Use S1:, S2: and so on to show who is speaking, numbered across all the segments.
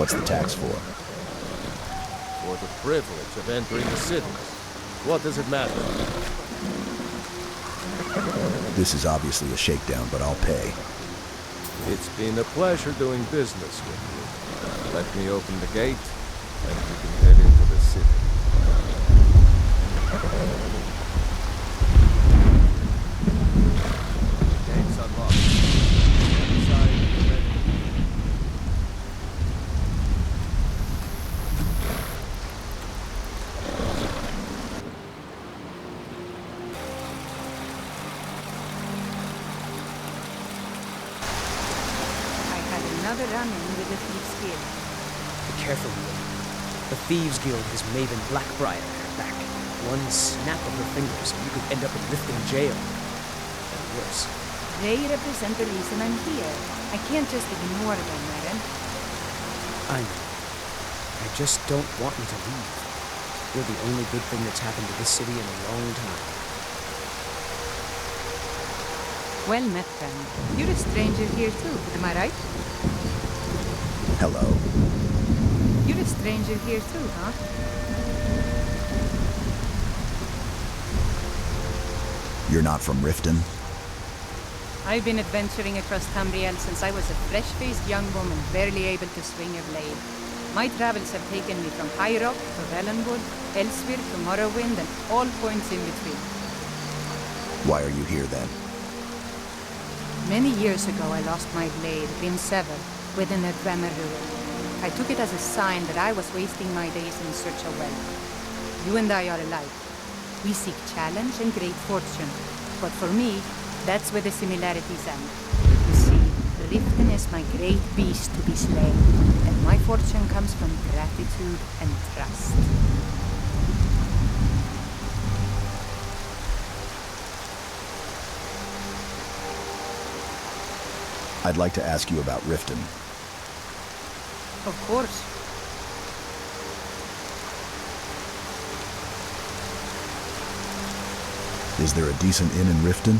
S1: What's the tax for?
S2: For the privilege of entering the city. What does it matter?
S1: This is obviously a shakedown, but I'll pay.
S2: It's been a pleasure doing business with you. Let me open the gate, and you can head into the city. Gates unlocked. Inside, ready.
S3: Another run-in with the Thieves Guild.
S4: Be careful, Ian. The Thieves Guild has Maven Blackbriar at her back. One snap of her fingers and you could end up in Riften jail. Or worse.
S3: They represent the reason I'm here. I can't just ignore them, Aaron.
S4: I know. I just don't want me to leave. You're the only good thing that's happened to this city in a long time.
S3: Well met, friend. You're a stranger here too, am I right?
S1: Hello.
S3: You're a stranger here too, huh?
S1: You're not from Riften?
S3: I've been adventuring across Tamriel since I was a fresh-faced young woman, barely able to swing a blade. My travels have taken me from High Rock to Valenwood, Elsewhere to Morrowind, and all points in between.
S1: Why are you here then?
S3: Many years ago I lost my blade, been severed, within a Dwemer ruin. I took it as a sign that I was wasting my days in search of wealth. You and I are alike. We seek challenge and great fortune. But for me, that's where the similarities end. You see, Riften is my great beast to be slain, and my fortune comes from gratitude and trust.
S1: I'd like to ask you about Riften.
S3: Of course.
S1: Is there a decent inn in Riften?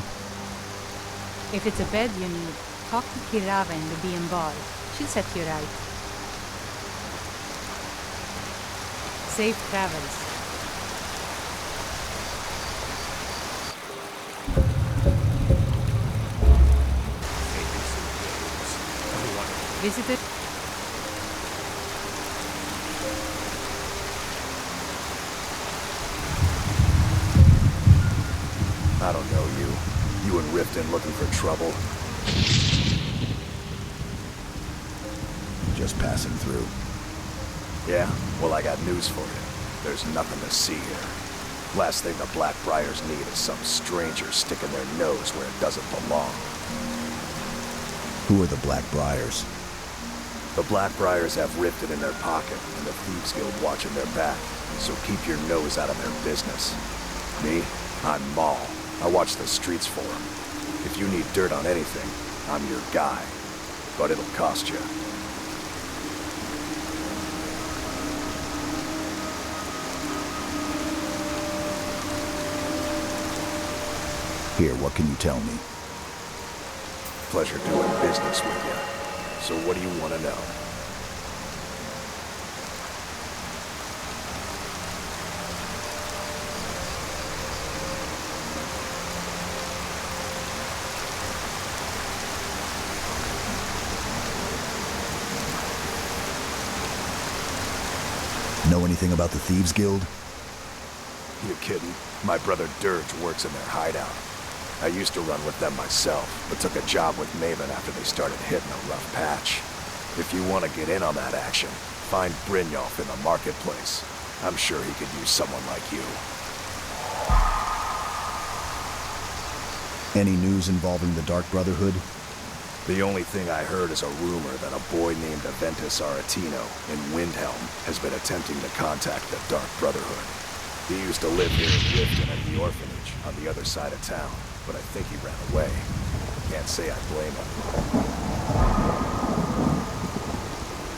S3: If it's a bed you need, talk to Kirava in the B&B Bar. She'll set you right. Safe travels. Visitor?
S5: I don't know you. You and Riften looking for trouble?
S1: Just passing through.
S5: Yeah? Well, I got news for you. There's nothing to see here. Last thing the Blackbriars need is some stranger sticking their nose where it doesn't belong.
S1: Who are the Blackbriars?
S5: The Blackbriars have Riften in their pocket, and the Thieves Guild watching their back, so keep your nose out of their business. Me? I'm Maul. I watch the streets for them. If you need dirt on anything, I'm your guy. But it'll cost you.
S1: Here, what can you tell me?
S5: Pleasure doing business with you. So what do you want to know?
S1: Know anything about the Thieves Guild?
S5: You kidding? My brother Dirge works in their hideout. I used to run with them myself, but took a job with Maven after they started hitting a rough patch. If you want to get in on that action, find Brynjolf in the marketplace. I'm sure he could use someone like you.
S1: Any news involving the Dark Brotherhood?
S5: The only thing I heard is a rumor that a boy named Aventus Aretino in Windhelm has been attempting to contact the Dark Brotherhood. He used to live here in Riften at the orphanage on the other side of town, but I think he ran away. Can't say I blame him.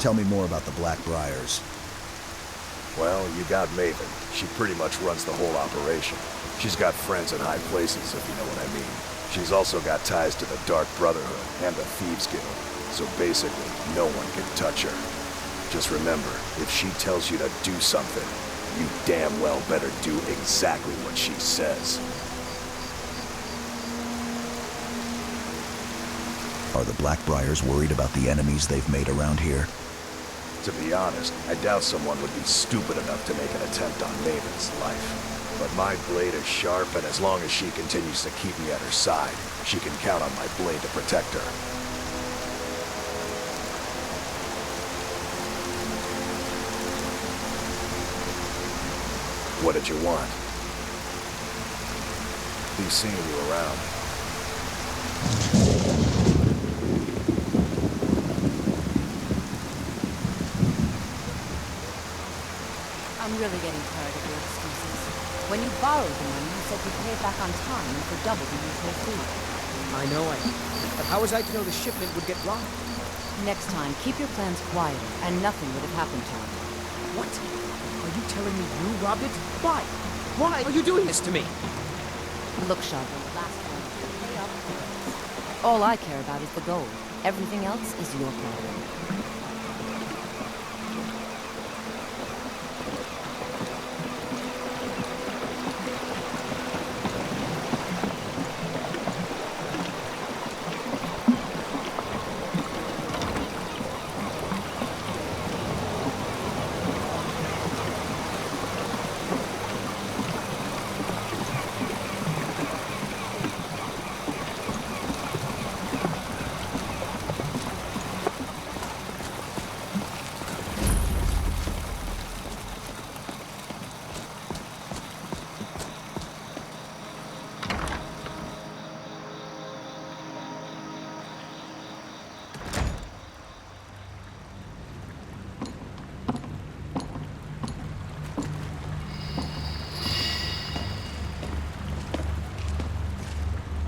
S1: Tell me more about the Blackbriars.
S5: Well, you got Maven. She pretty much runs the whole operation. She's got friends in high places, if you know what I mean. She's also got ties to the Dark Brotherhood and the Thieves Guild, so basically, no one can touch her. Just remember, if she tells you to do something, you damn well better do exactly what she says.
S1: Are the Blackbriars worried about the enemies they've made around here?
S5: To be honest, I doubt someone would be stupid enough to make an attempt on Maven's life. But my blade is sharp, and as long as she continues to keep me at her side, she can count on my blade to protect her. What did you want? Be seeing you around.
S6: I'm really getting tired of your excuses. When you borrowed the money, you said you'd pay it back on time and for double the usual fee.
S4: I know I did. But how was I to know the shipment would get robbed?
S6: Next time, keep your plans quiet, and nothing would have happened to him.
S4: What? Are you telling me you robbed it? Why? Why are you doing this to me?
S6: Look, Sharper, the last one. Pay up for it. All I care about is the gold. Everything else is your problem.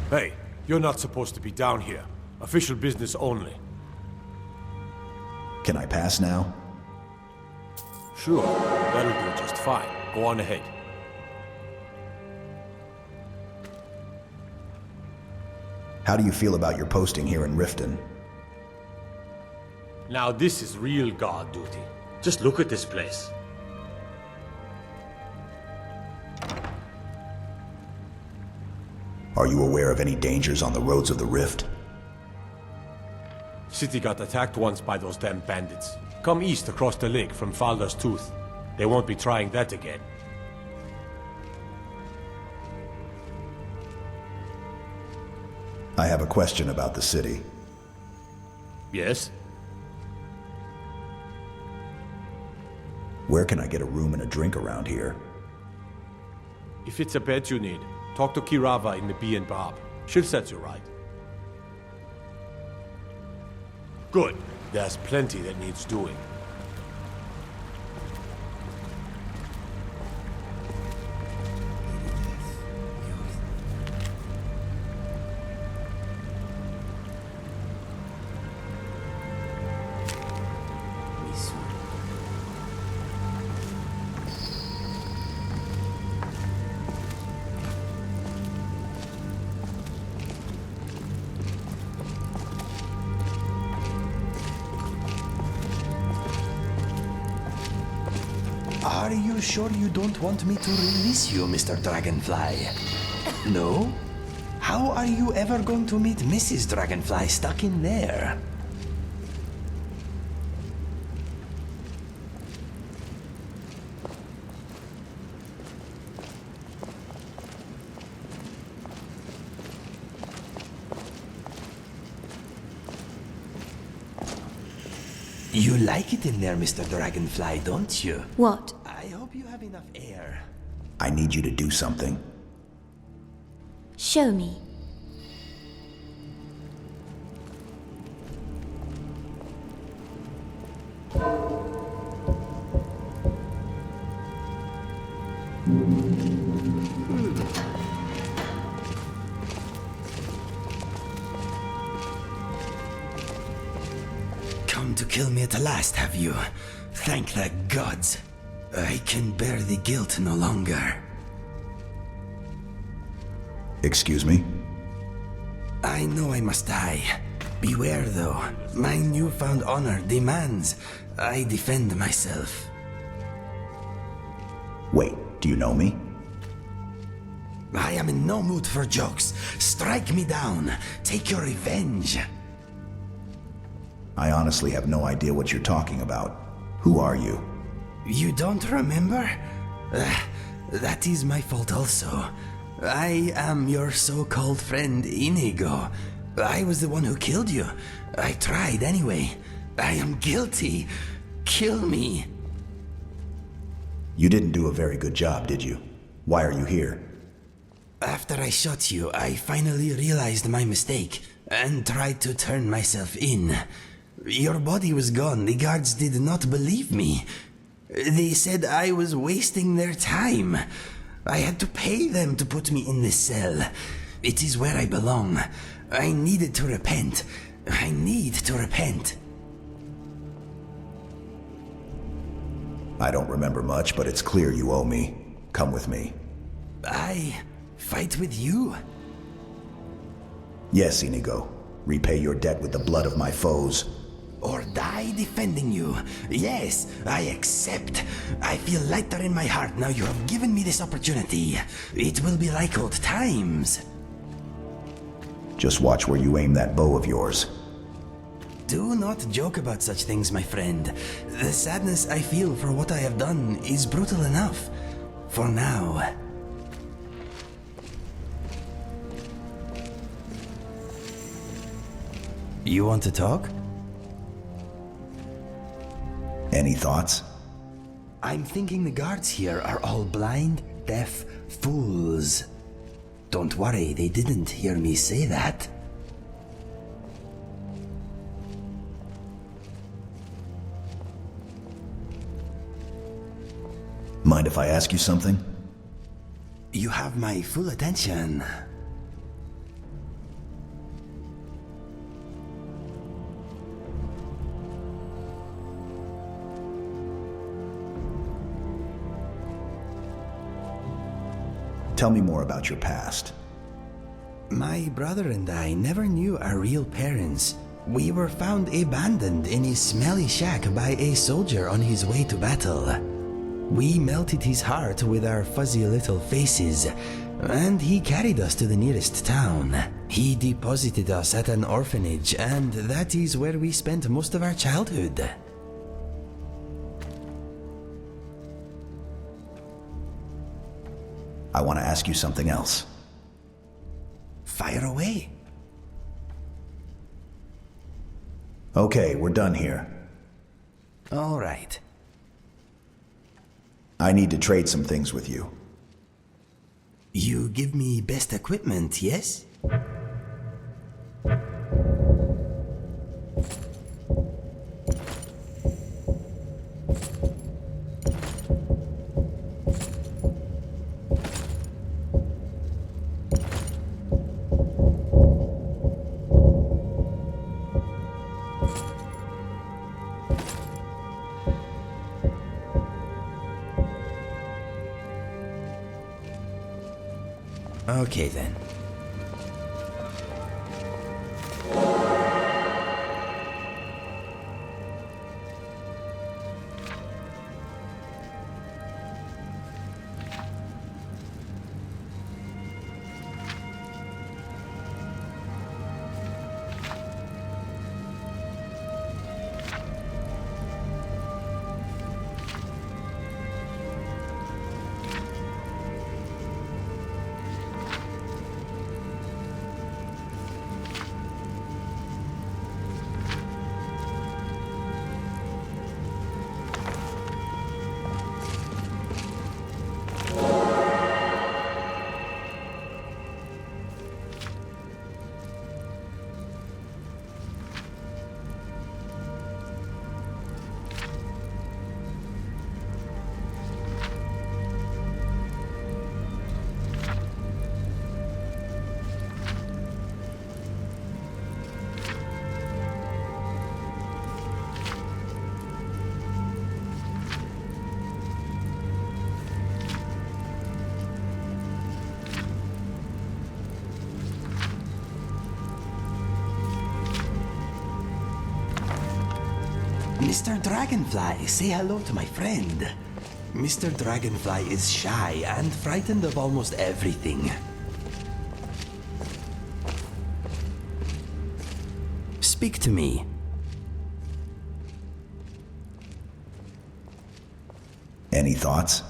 S7: Hey, you're not supposed to be down here. Official business only.
S1: Can I pass now?
S7: Sure, that'll do just fine. Go on ahead.
S1: How do you feel about your posting here in Riften?
S7: Now this is real guard duty. Just look at this place.
S1: Are you aware of any dangers on the roads of the Rift?
S7: City got attacked once by those damn bandits. Come east across the lake from Falda's Tooth. They won't be trying that again.
S1: I have a question about the city.
S7: Yes?
S1: Where can I get a room and a drink around here?
S7: If it's a bed you need, talk to Kirava in the B and Bob. She'll set you right. Good. There's plenty that needs doing.
S8: Are you sure you don't want me to release you, Mr. Dragonfly? No? How are you ever going to meet Mrs. Dragonfly stuck in there? You like it in there, Mr. Dragonfly, don't you?
S9: What?
S8: I hope you have enough air.
S1: I need you to do something.
S9: Show me.
S8: Come to kill me at last, have you? Thank the gods. I can bear the guilt no longer.
S1: Excuse me?
S8: I know I must die, Beware, though. My newfound honor demands I defend myself.
S1: Wait, do you know me?
S8: I am in no mood for jokes. Strike me down. Take your revenge.
S1: I honestly have no idea what you're talking about. Who are you?
S8: You don't remember? That is my fault also. I am your so-called friend Enigo. I was the one who killed you. I tried anyway. I am guilty. Kill me.
S1: You didn't do a very good job, did you? Why are you here?
S8: After I shot you, I finally realized my mistake and tried to turn myself in. Your body was gone. The guards did not believe me. They said I was wasting their time. I had to pay them to put me in this cell. It is where I belong. I needed to repent. I need to repent.
S1: I don't remember much, but it's clear you owe me. Come with me.
S8: I fight with you?
S1: Yes, Enigo. Repay your debt with the blood of my foes.
S8: Or die defending you. Yes, I accept. I feel lighter in my heart now you have given me this opportunity. It will be like old times.
S1: Just watch where you aim that bow of yours.
S8: Do not joke about such things, my friend. The sadness I feel for what I have done is brutal enough. For now. You want to talk?
S1: Any thoughts?
S8: I'm thinking the guards here are all blind, deaf fools. Don't worry, they didn't hear me say that.
S1: Mind if I ask you something?
S8: You have my full attention.
S1: Tell me more about your past.
S8: My brother and I never knew our real parents. We were found abandoned in a smelly shack by a soldier on his way to battle. We melted his heart with our fuzzy little faces, and he carried us to the nearest town. He deposited us at an orphanage, and that is where we spent most of our childhood.
S1: I want to ask you something else.
S8: Fire away.
S1: Okay, we're done here.
S8: All right.
S1: I need to trade some things with you.
S8: You give me best equipment, yes? Okay then. Mr. Dragonfly, say hello to my friend. Mr. Dragonfly is shy and frightened of almost everything. Speak to me.
S1: Any thoughts?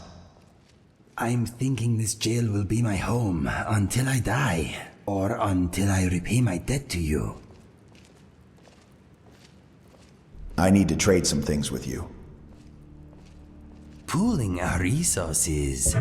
S8: I'm thinking this jail will be my home until I die, or until I repay my debt to you.
S1: I need to trade some things with you.
S8: Pooling our resources.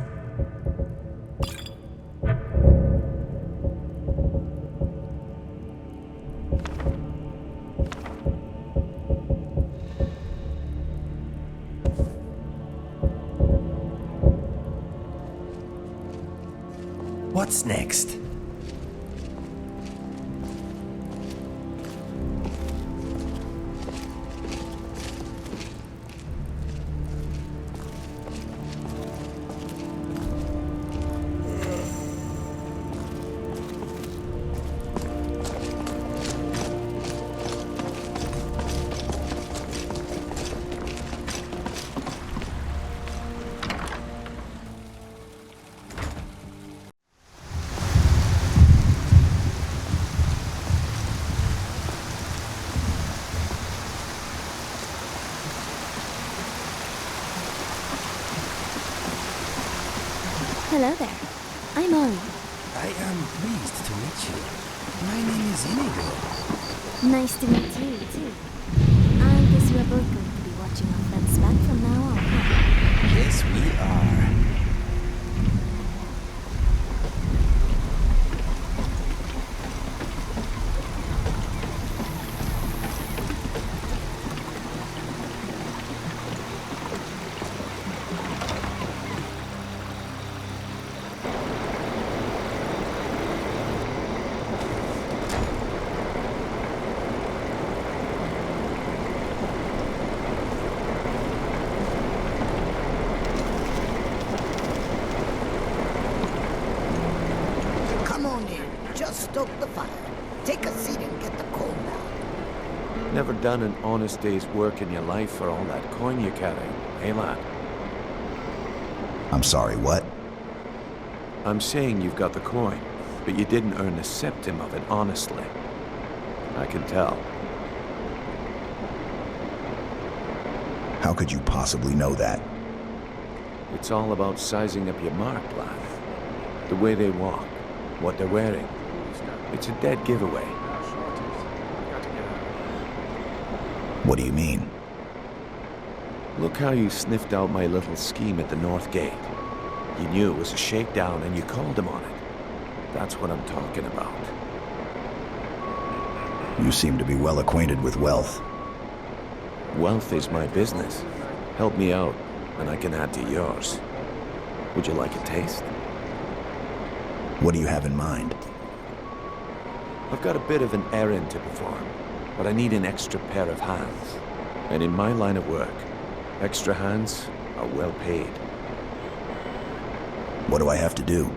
S8: What's next?
S9: Hello there. I'm Ori.
S8: I am pleased to meet you. My name is Enigo.
S9: Nice to meet you, too. I guess we're both going to be watching our friends back from now on, huh?
S8: Yes, we are.
S10: Stoke the fire. Take a seat and get the coal down.
S2: Never done an honest day's work in your life for all that coin you carry, eh, lad?
S1: I'm sorry, what?
S2: I'm saying you've got the coin, but you didn't earn a septim of it honestly. I can tell.
S1: How could you possibly know that?
S2: It's all about sizing up your mark, lad. The way they walk, what they're wearing. It's a dead giveaway.
S1: What do you mean?
S2: Look how you sniffed out my little scheme at the North Gate. You knew it was a shakedown and you called him on it. That's what I'm talking about.
S1: You seem to be well acquainted with wealth.
S2: Wealth is my business. Help me out, and I can add to yours. Would you like a taste?
S1: What do you have in mind?
S2: I've got a bit of an errand to perform, but I need an extra pair of hands. And in my line of work, extra hands are well paid.
S1: What do I have to do?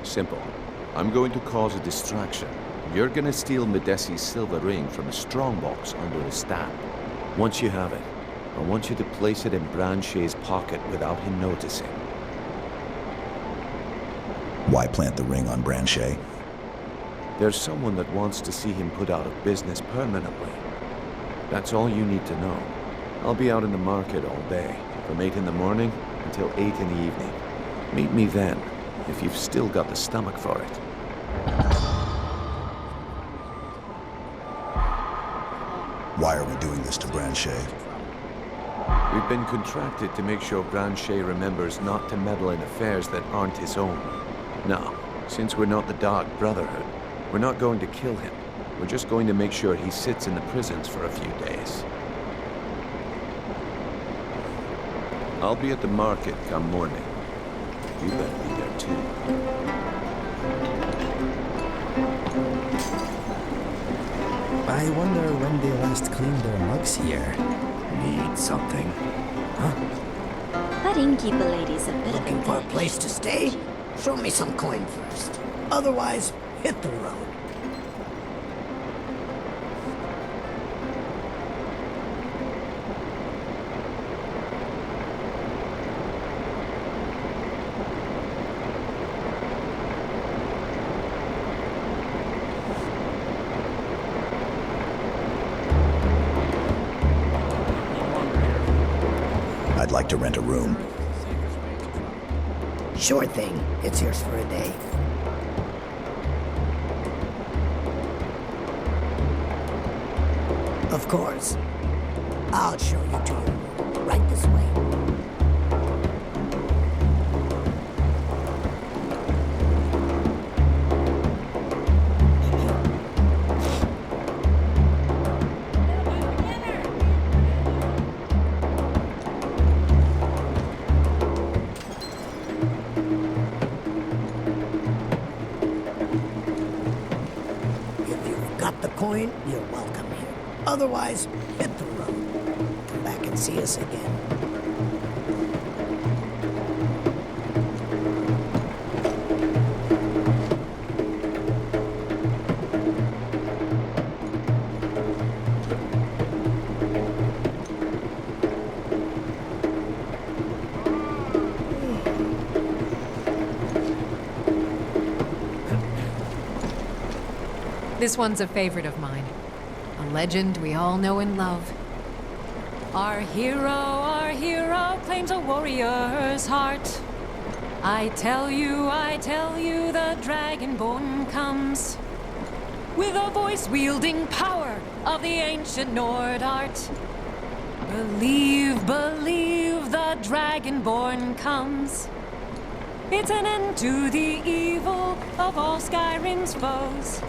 S2: Simple. I'm going to cause a distraction. You're gonna steal Medesi's silver ring from a strongbox under a stamp. Once you have it, I want you to place it in Branche's pocket without him noticing.
S1: Why plant the ring on Branche?
S2: There's someone that wants to see him put out of business permanently. That's all you need to know. I'll be out in the market all day, from 8 in the morning until 8 in the evening. Meet me then, if you've still got the stomach for it.
S1: Why are we doing this to Branche?
S2: We've been contracted to make sure Branche remembers not to meddle in affairs that aren't his own. Now, since we're not the Dark Brotherhood, we're not going to kill him. We're just going to make sure he sits in the prisons for a few days. I'll be at the market come morning. You better be there too.
S8: I wonder when they last cleaned their mugs here.
S5: Need something.
S9: That innkeeper lady's a bit
S10: Looking
S9: of
S10: for
S9: a
S10: a place to stay? Show me some coin first. Otherwise, hit the road.
S1: like to rent a room.
S10: Sure thing. It's yours for a day. Of course. I'll show you to your room. Right this way. Coin, you're welcome here. Otherwise, hit the road. Come back and see us again.
S11: This one's a favorite of mine. A legend we all know and love. Our hero claims a warrior's heart. I tell you, the Dragonborn comes. With a voice-wielding power of the ancient Nord art. Believe, the Dragonborn comes. It's an end to the evil of all Skyrim's foes.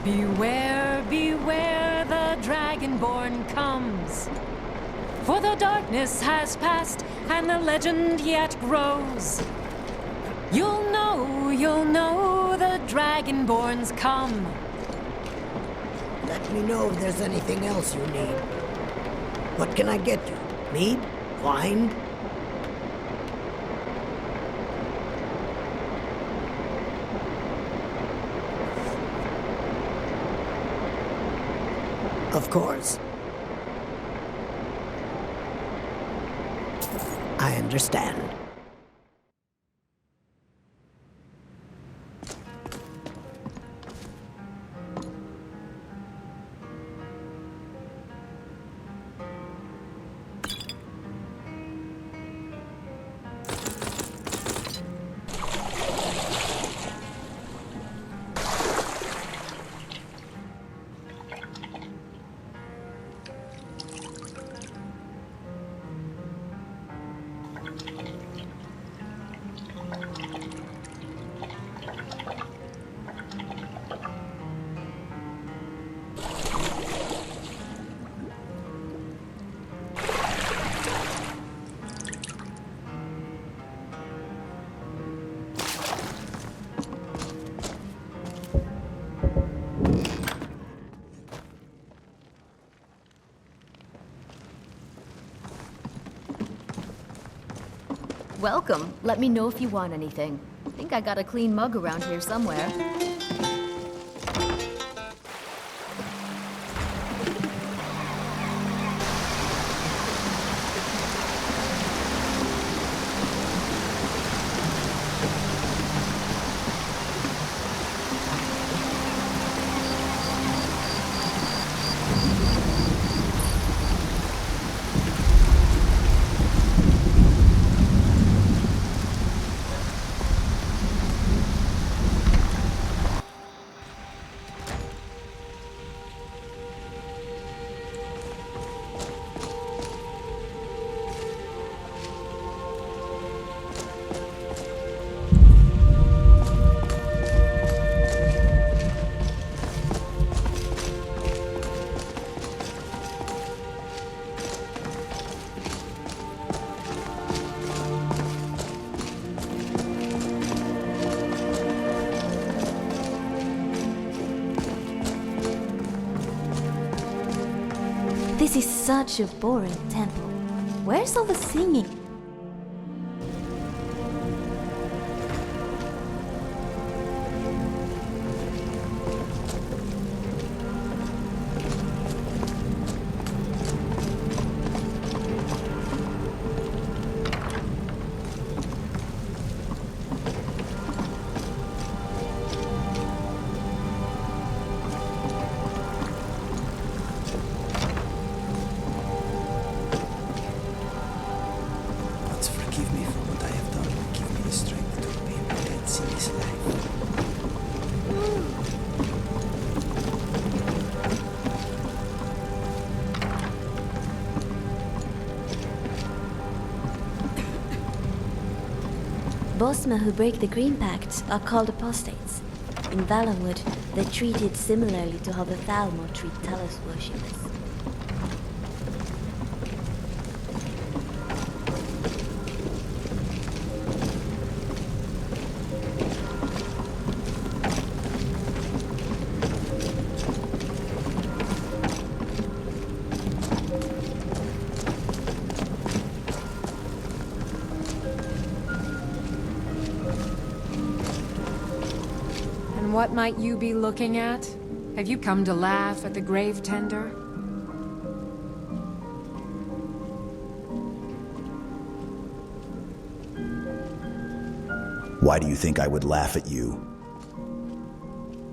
S11: Beware, the Dragonborn comes. For the darkness has passed, and the legend yet grows. You'll know the Dragonborn's come.
S10: Let me know if there's anything else you need. What can I get you? Mead? Wine? Of course. I understand.
S12: Welcome. Let me know if you want anything. I think I got a clean mug around here somewhere. This is such a boring temple. Where's all the singing? Bosma who break the Green Pact are called apostates. In Valenwood, they're treated similarly to how the Thalmor treat Talos worshippers.
S11: What might you be looking at? Have you come to laugh at the grave tender?
S1: Why do you think I would laugh at you?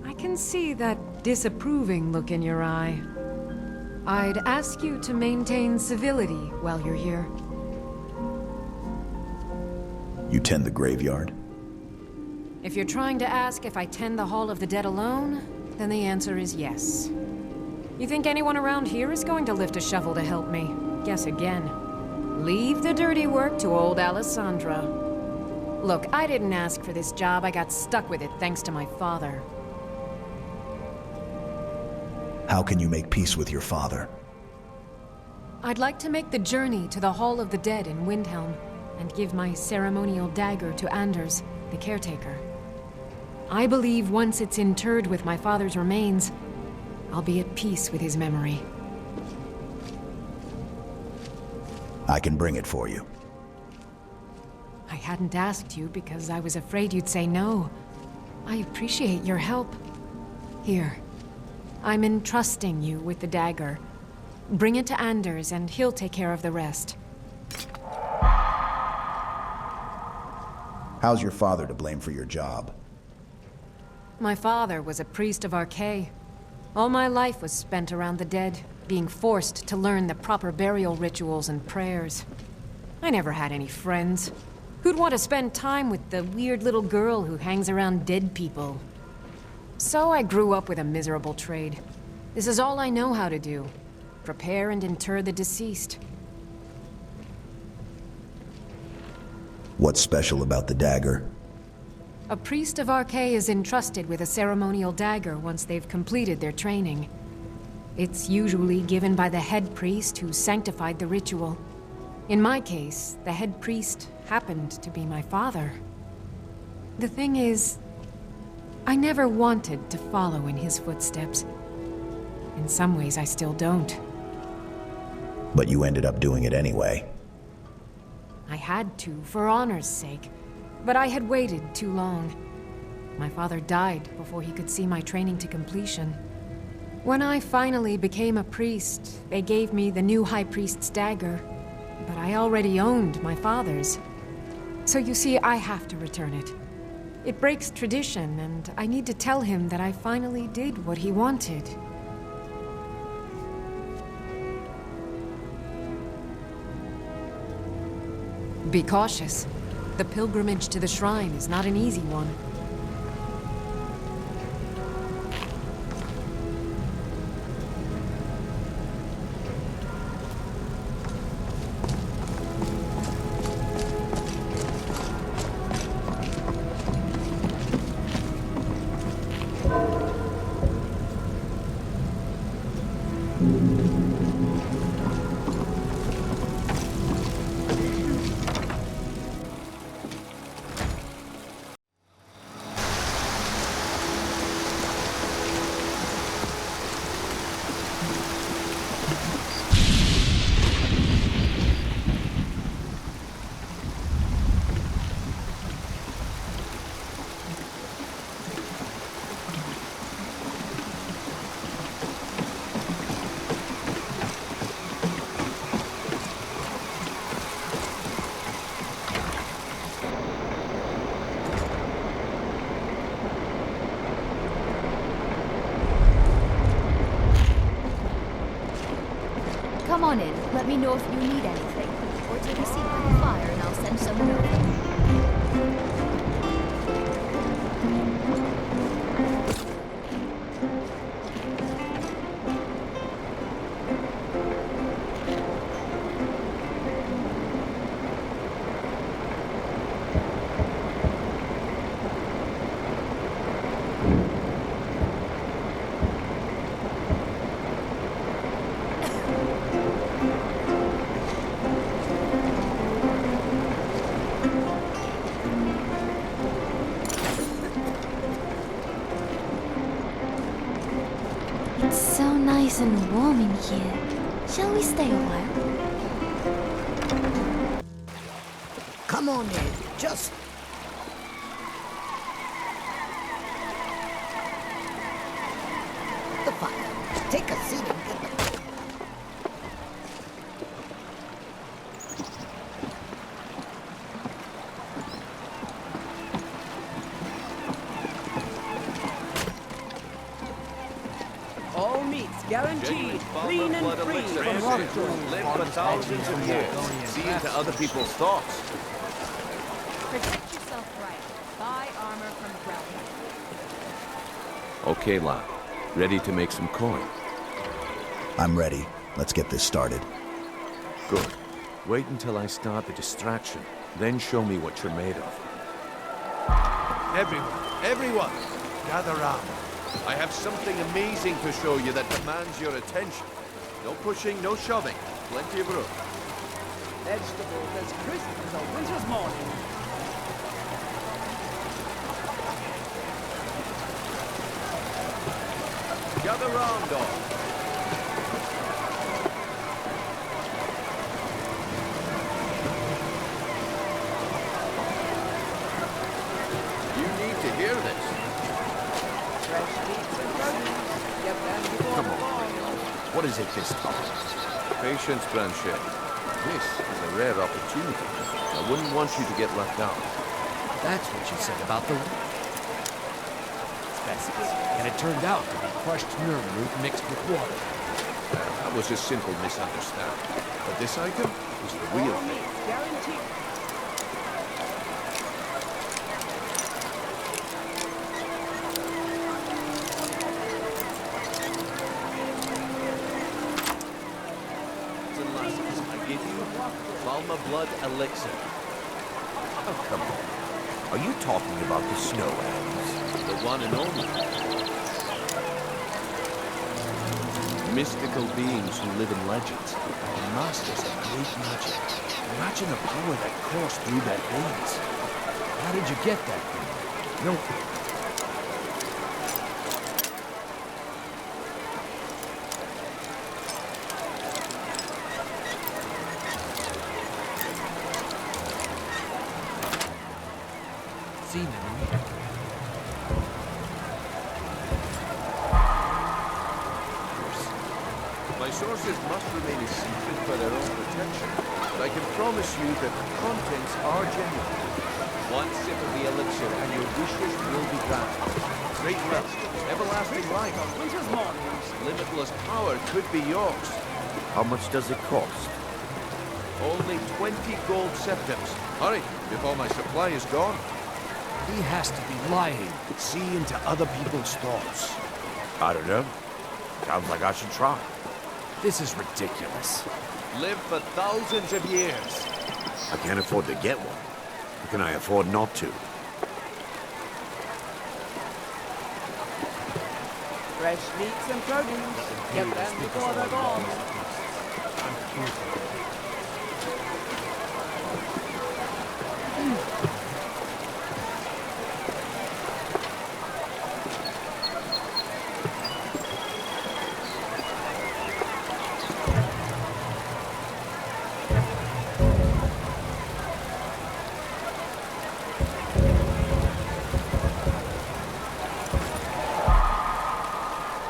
S11: I can see that disapproving look in your eye. I'd ask you to maintain civility while you're here.
S1: You tend the graveyard?
S11: If you're trying to ask if I tend the Hall of the Dead alone, then the answer is yes. You think anyone around here is going to lift a shovel to help me? Guess again. Leave the dirty work to old Alessandra. Look, I didn't ask for this job. I got stuck with it thanks to my father.
S1: How can you make peace with your father?
S11: I'd like to make the journey to the Hall of the Dead in Windhelm and give my ceremonial dagger to Anders, the caretaker. I believe once it's interred with my father's remains, I'll be at peace with his memory.
S1: I can bring it for you.
S11: I hadn't asked you because I was afraid you'd say no. I appreciate your help. Here, I'm entrusting you with the dagger. Bring it to Anders and he'll take care of the rest.
S1: How's your father to blame for your job?
S11: My father was a priest of Archay. All my life was spent around the dead, being forced to learn the proper burial rituals and prayers. I never had any friends. Who'd want to spend time with the weird little girl who hangs around dead people? So I grew up with a miserable trade. This is all I know how to do. Prepare and inter the deceased.
S1: What's special about the dagger?
S11: A priest of Archay is entrusted with a ceremonial dagger once they've completed their training. It's usually given by the head priest who sanctified the ritual. In my case, the head priest happened to be my father. The thing is, I never wanted to follow in his footsteps. In some ways, I still don't.
S1: But you ended up doing it anyway.
S11: I had to, for honor's sake. But I had waited too long. My father died before he could see my training to completion. When I finally became a priest, they gave me the new High Priest's dagger. But I already owned my father's. So you see, I have to return it. It breaks tradition, and I need to tell him that I finally did what he wanted. Be cautious. The pilgrimage to the shrine is not an easy one.
S13: Come on in. Let me know if you need anything. Or take a seat by the fire and I'll send someone over.
S9: It's so nice and warm in here. Shall we stay a while?
S10: Come on in. Just... the fire. Take a seat and get the...
S4: All meats guaranteed, clean and free from rockdale.
S2: Live for thousands of years. See into other people's thoughts.
S6: Protect yourself right. Buy armor from Riften.
S2: Okay, lad. Ready to make some coin?
S1: I'm ready. Let's get this started.
S2: Good. Wait until I start the distraction. Then show me what you're made of.
S5: Everyone, gather round. I have something amazing to show you that demands your attention. No pushing, no shoving. Plenty of room.
S4: Vegetables as crisp as a winter's morning.
S5: Gather round, all. You need to hear this.
S2: Come on. What is it this time?
S5: Patience, Blanchet. This is a rare opportunity. I wouldn't want you to get left out.
S4: That's what you said about the specimens. And it turned out to be crushed nerve root mixed with water.
S5: That was a simple misunderstanding. But this item is the real thing.
S4: Guaranteed.
S5: Balma blood elixir.
S2: Oh, come on. Are you talking about the snow elves?
S5: The one and only. Mystical beings who live in legends. And masters of great magic. Imagine the power that coursed through their veins.
S4: How did you get that? No.
S5: My sources must remain a secret for their own protection, but I can promise you that the contents are genuine. One sip of the elixir and your wishes will be granted. Great wealth, everlasting life, winter's mornings, limitless power could be yours.
S2: How much does it cost?
S5: Only 20 gold septims. Hurry, before my supply is gone.
S4: He has to be lying. See into other people's thoughts.
S2: I don't know. Sounds like I should try.
S4: This is ridiculous.
S5: Live for thousands of years.
S2: I can't afford to get one. How can I afford not to?
S4: Fresh meats and produce. Get them before they're gone.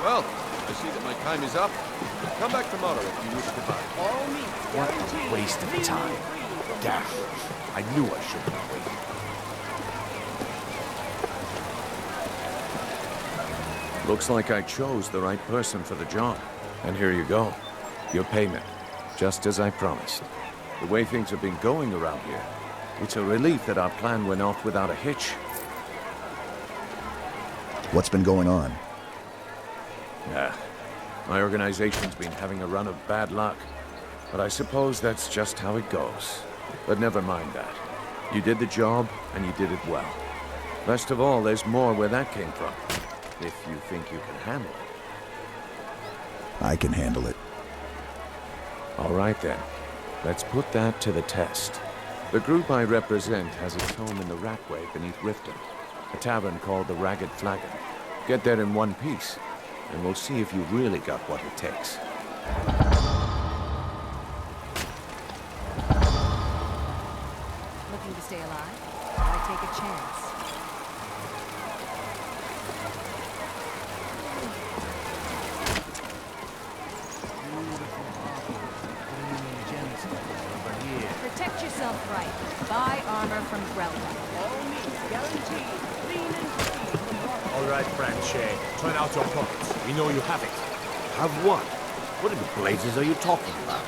S5: Well, I see that my time is up. Come back tomorrow if you wish to buy.
S4: All meat.
S2: What a waste of time. Damn. I knew I shouldn't have waited. Looks like I chose the right person for the job. And here you go. Your payment. Just as I promised. The way things have been going around here, it's a relief that our plan went off without a hitch.
S1: What's been going on?
S2: My organization's been having a run of bad luck. But I suppose that's just how it goes. But never mind that. You did the job, and you did it well. Best of all, there's more where that came from. If you think you can handle it.
S1: I can handle it.
S2: All right then. Let's put that to the test. The group I represent has its home in the Ratway beneath Riften. A tavern called the Ragged Flagon. Get there in one piece, and we'll see if you've really got what it takes.
S6: Looking to stay alive? I take a chance. Protect yourself right. Buy armor from Grelda.
S14: All means guaranteed. Clean and free.
S7: All right, Franche. Turn out your pockets. We know you have it.
S2: Have what? What in the blazes are you talking about?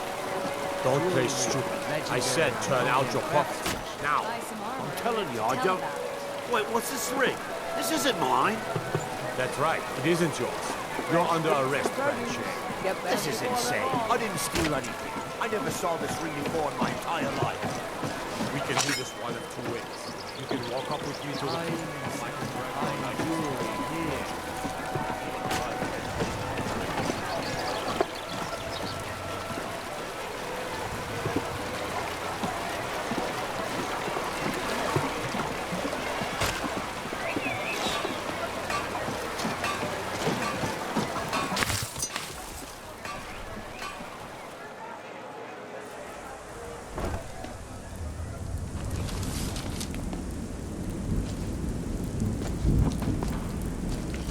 S7: Don't play stupid. I said turn out your pockets. Now.
S14: I'm telling you, I don't... Wait, what's this ring? This isn't mine.
S7: That's right. It isn't yours. You're under arrest, Franche.
S14: This is insane. I didn't steal anything. I never saw this ring before in my entire life.
S7: We can do this one of two ways. You can walk up with me to the...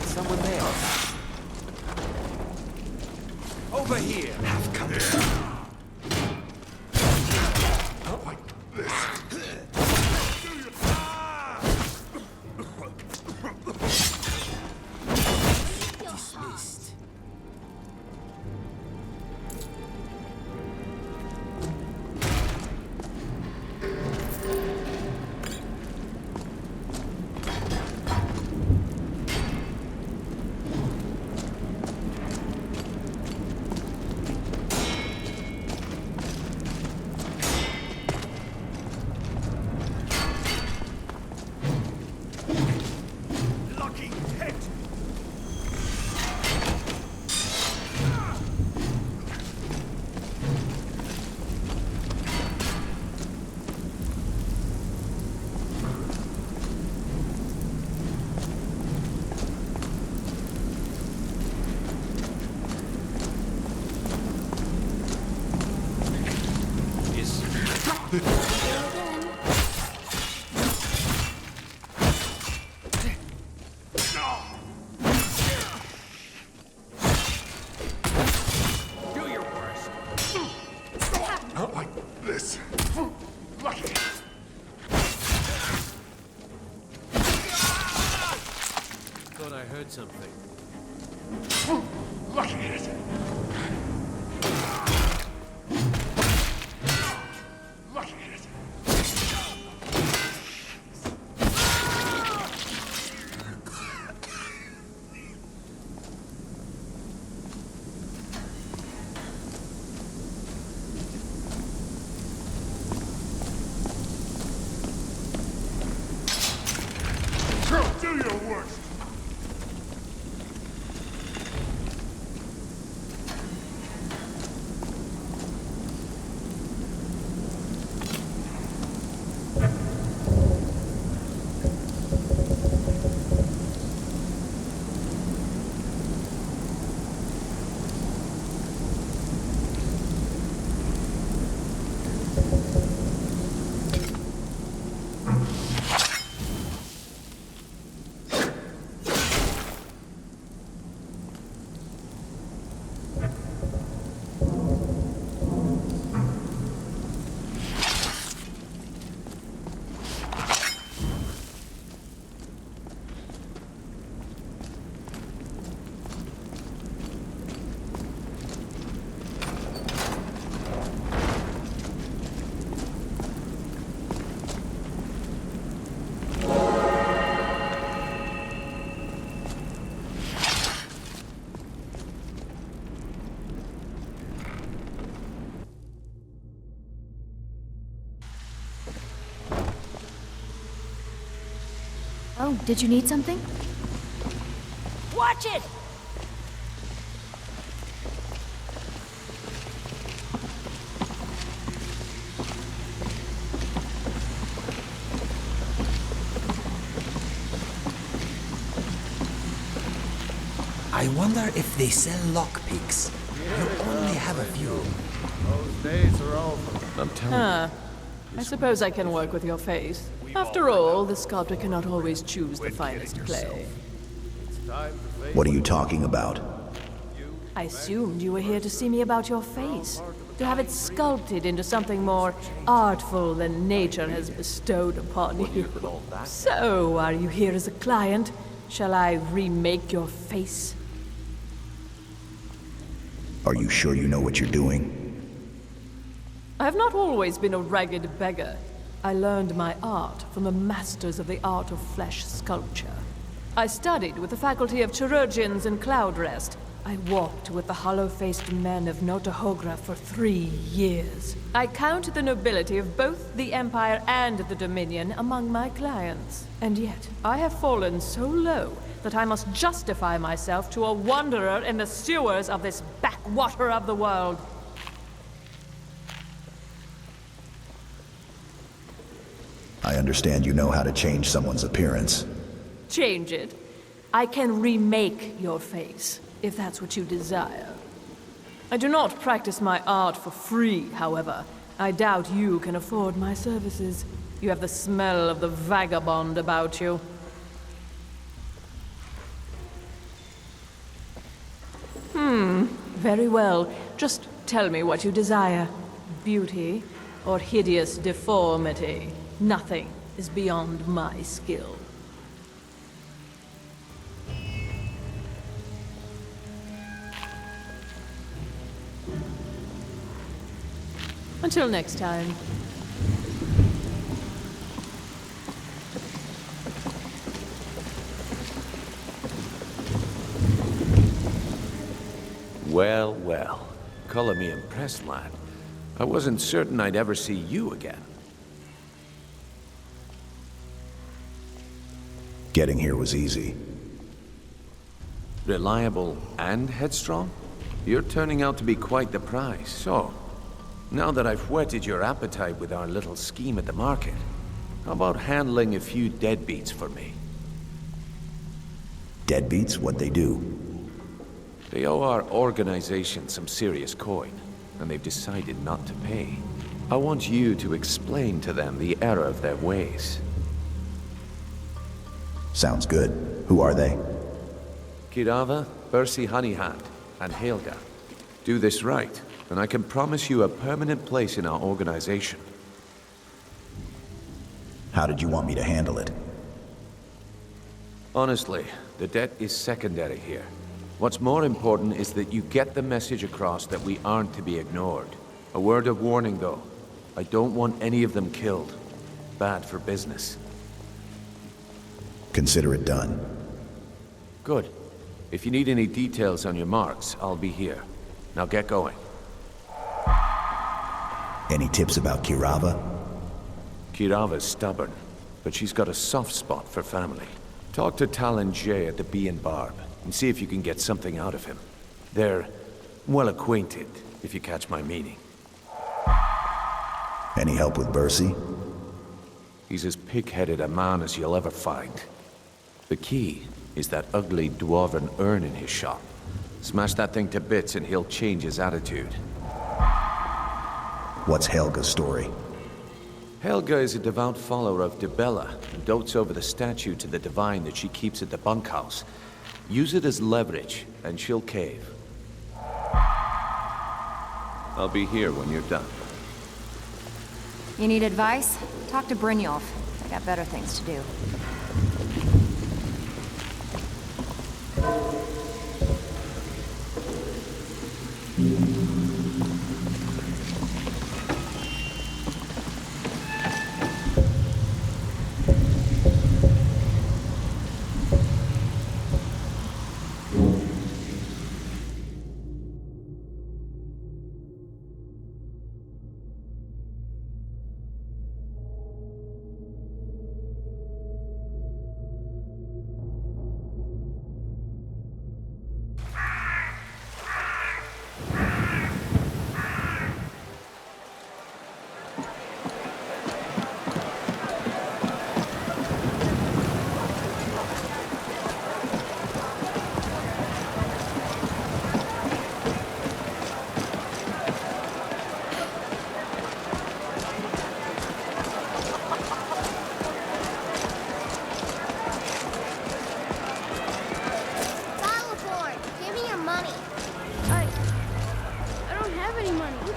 S14: Someone there. Over here.
S8: Have come
S14: Like this.
S8: dismissed.
S14: Lucky hit. Do your worst.
S5: Not like this.
S14: Lucky.
S4: Thought I heard something.
S14: Lucky hit. Lucky hit. Do your worst.
S13: Oh, did you need something?
S6: Watch it!
S8: I wonder if they sell lockpicks. You only have a few.
S14: Those days are over.
S2: I'm telling you.
S15: I suppose I can work with your face. After all, the sculptor cannot always choose the finest clay.
S1: What are you talking about?
S15: I assumed you were here to see me about your face. To have it sculpted into something more artful than nature has bestowed upon you. So, are you here as a client? Shall I remake your face?
S1: Are you sure you know what you're doing?
S15: I have not always been a ragged beggar. I learned my art from the masters of the art of flesh sculpture. I studied with the faculty of chirurgeons and Cloudrest. I walked with the hollow-faced men of Notahogra for 3 years. I count the nobility of both the Empire and the Dominion among my clients. And yet, I have fallen so low that I must justify myself to a wanderer in the sewers of this backwater of the world.
S1: I understand you know how to change someone's appearance.
S15: Change it. I can remake your face, if that's what you desire. I do not practice my art for free, however. I doubt you can afford my services. You have the smell of the vagabond about you. Very well. Just tell me what you desire. Beauty or hideous deformity. Nothing is beyond my skill. Until next time.
S2: Well, well. Color me impressed, lad. I wasn't certain I'd ever see you again.
S1: Getting here was easy.
S2: Reliable and headstrong? You're turning out to be quite the prize. So, now that I've whetted your appetite with our little scheme at the market, how about handling a few deadbeats for me?
S1: Deadbeats? What'd they do?
S2: They owe our organization some serious coin, and they've decided not to pay. I want you to explain to them the error of their ways.
S1: Sounds good. Who are they?
S2: Kirava, Percy Honeyhand, and Helga. Do this right, and I can promise you a permanent place in our organization.
S1: How did you want me to handle it?
S2: Honestly, the debt is secondary here. What's more important is that you get the message across that we aren't to be ignored. A word of warning, though. I don't want any of them killed. Bad for business.
S1: Consider it done.
S2: Good. If you need any details on your marks, I'll be here. Now get going.
S1: Any tips about Kirava?
S2: Kirava's stubborn, but she's got a soft spot for family. Talk to Talon Jay at the Bee and Barb, and see if you can get something out of him. They're well acquainted, if you catch my meaning.
S1: Any help with Bercy?
S2: He's as pig-headed a man as you'll ever find. The key is that ugly dwarven urn in his shop. Smash that thing to bits and he'll change his attitude.
S1: What's Helga's story?
S2: Helga is a devout follower of Dibella and dotes over the statue to the divine that she keeps at the bunkhouse. Use it as leverage, and she'll cave. I'll be here when you're done.
S13: You need advice? Talk to Brynjolf. I got better things to do.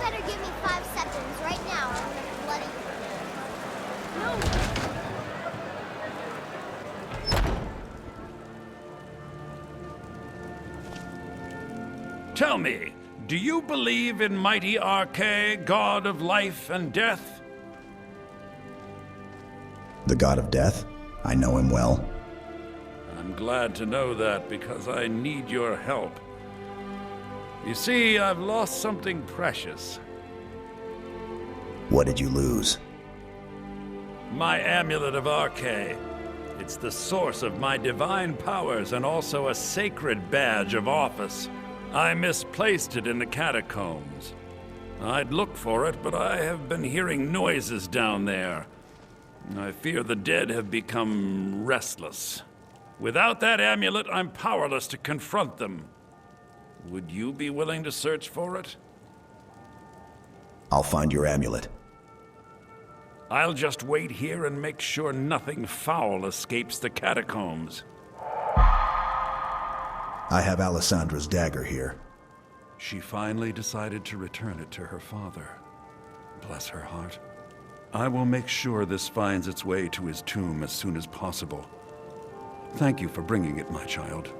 S16: better give me 5 seconds right now. I'm gonna bloody... No!
S17: Tell me, do you believe in mighty Arche, god of life and death?
S1: The god of death? I know him well.
S17: I'm glad to know that because I need your help. You see, I've lost something precious.
S1: What did you lose?
S17: My amulet of Arche. It's the source of my divine powers and also a sacred badge of office. I misplaced it in the catacombs. I'd look for it, but I have been hearing noises down there. I fear the dead have become restless. Without that amulet, I'm powerless to confront them. Would you be willing to search for it?
S1: I'll find your amulet.
S17: I'll just wait here and make sure nothing foul escapes the catacombs.
S1: I have Alessandra's dagger here.
S17: She finally decided to return it to her father. Bless her heart. I will make sure this finds its way to his tomb as soon as possible. Thank you for bringing it, my child.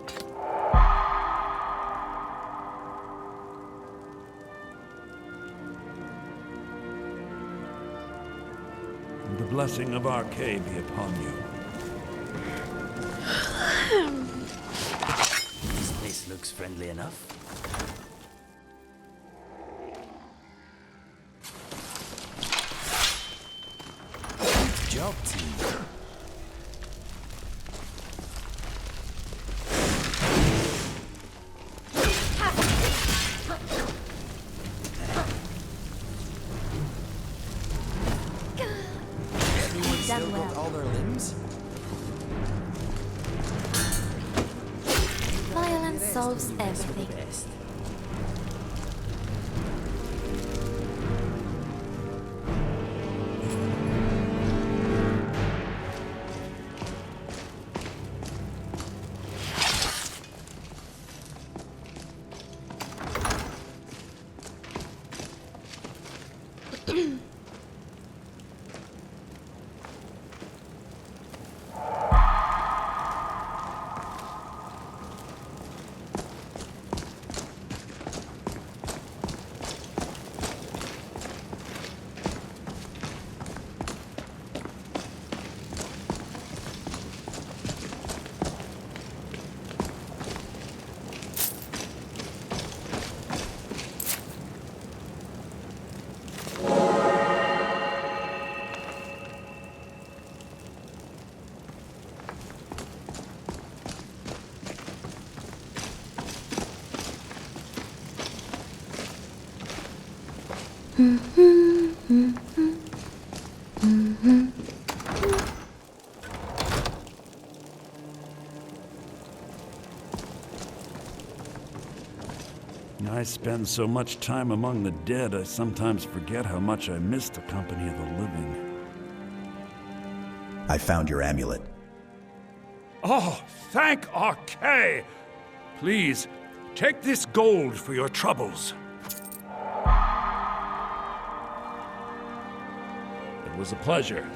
S17: The blessing of Arche be upon you.
S8: This place looks friendly enough. Good job, team. Everyone still got all their limbs?
S12: Violence solves everything.
S17: I spend so much time among the dead, I sometimes forget how much I miss the company of the living.
S1: I found your amulet.
S17: Oh, thank Arche! Please, take this gold for your troubles. It was a pleasure.